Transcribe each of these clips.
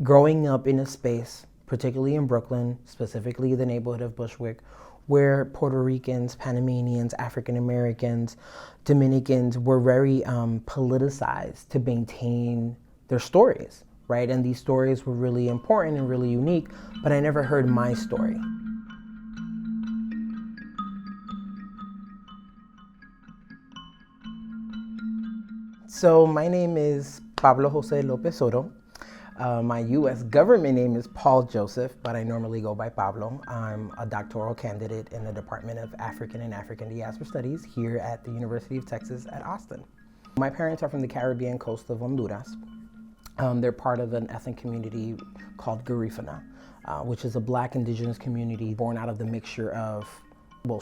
growing up in a space, particularly in Brooklyn, specifically the neighborhood of Bushwick, where Puerto Ricans, Panamanians, African Americans, Dominicans were very politicized to maintain their stories, right? And these stories were really important and really unique, but I never heard my story. So my name is Pablo Jose Lopez Soto. My U.S. government name is Paul Joseph, but I normally go by Pablo. I'm a doctoral candidate in the Department of African and African Diaspora Studies here at the University of Texas at Austin. My parents are from the Caribbean coast of Honduras. They're part of an ethnic community called Garifuna, which is a Black indigenous community born out of the mixture of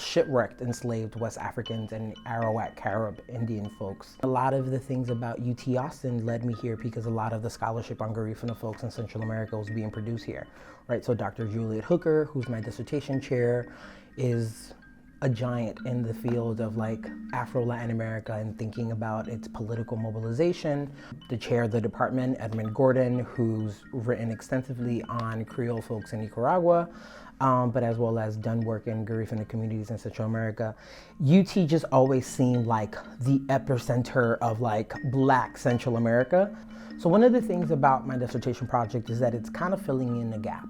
shipwrecked enslaved West Africans and Arawak Carib Indian folks. A lot of the things about UT Austin led me here because a lot of the scholarship on Garifuna folks in Central America was being produced here, right? So Dr. Juliet Hooker, who's my dissertation chair, is a giant in the field of Afro-Latin America and thinking about its political mobilization. The chair of the department, Edmund Gordon, who's written extensively on Creole folks in Nicaragua, but as well as done work in Garifuna communities in Central America. UT just always seemed like the epicenter of Black Central America. So one of the things about my dissertation project is that it's kind of filling in a gap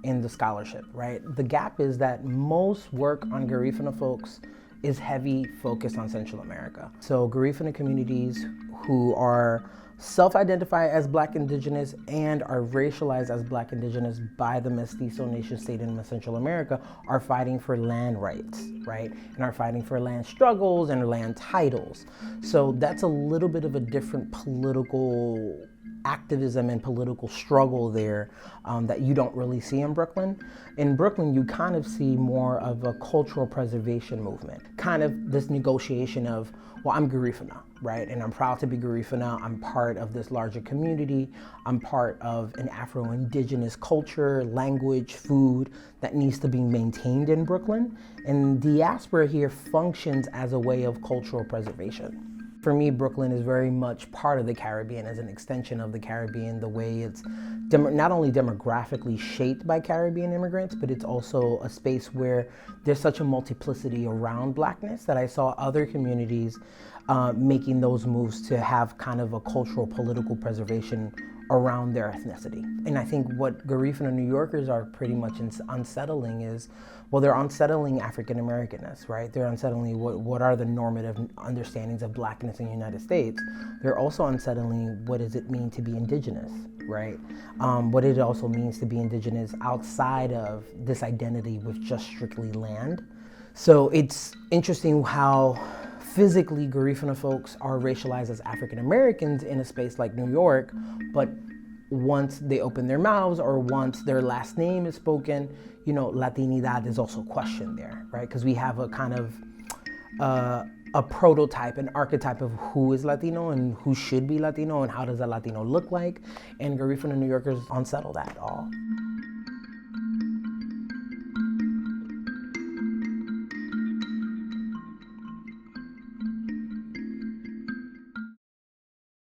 in the scholarship, right? The gap is that most work on Garifuna folks is heavy focused on Central America. So Garifuna communities who are self-identify as Black indigenous and are racialized as Black indigenous by the mestizo nation state in Central America are fighting for land rights, right? And are fighting for land struggles and land titles. So that's a little bit of a different political activism and political struggle there that you don't really see in Brooklyn. In Brooklyn, you kind of see more of a cultural preservation movement, kind of this negotiation of, well, I'm Garifuna, right? And I'm proud to be Garifuna. I'm part of this larger community. I'm part of an Afro-Indigenous culture, language, food that needs to be maintained in Brooklyn. And diaspora here functions as a way of cultural preservation. For me, Brooklyn is very much part of the Caribbean, as an extension of the Caribbean, the way it's not only demographically shaped by Caribbean immigrants, but it's also a space where there's such a multiplicity around Blackness that I saw other communities making those moves to have kind of a cultural, political preservation around their ethnicity. And I think what Garifuna New Yorkers are pretty much unsettling is, well, they're unsettling African Americanness, right? They're unsettling what are the normative understandings of Blackness in the United States. They're also unsettling what does it mean to be indigenous, right? What it also means to be indigenous outside of this identity with just strictly land. So it's interesting how physically Garifuna folks are racialized as African Americans in a space like New York, but once they open their mouths or once their last name is spoken, Latinidad is also questioned there, right? Because we have a kind of a prototype, an archetype of who is Latino and who should be Latino and how does a Latino look like, and Garifuna New Yorkers unsettle that all.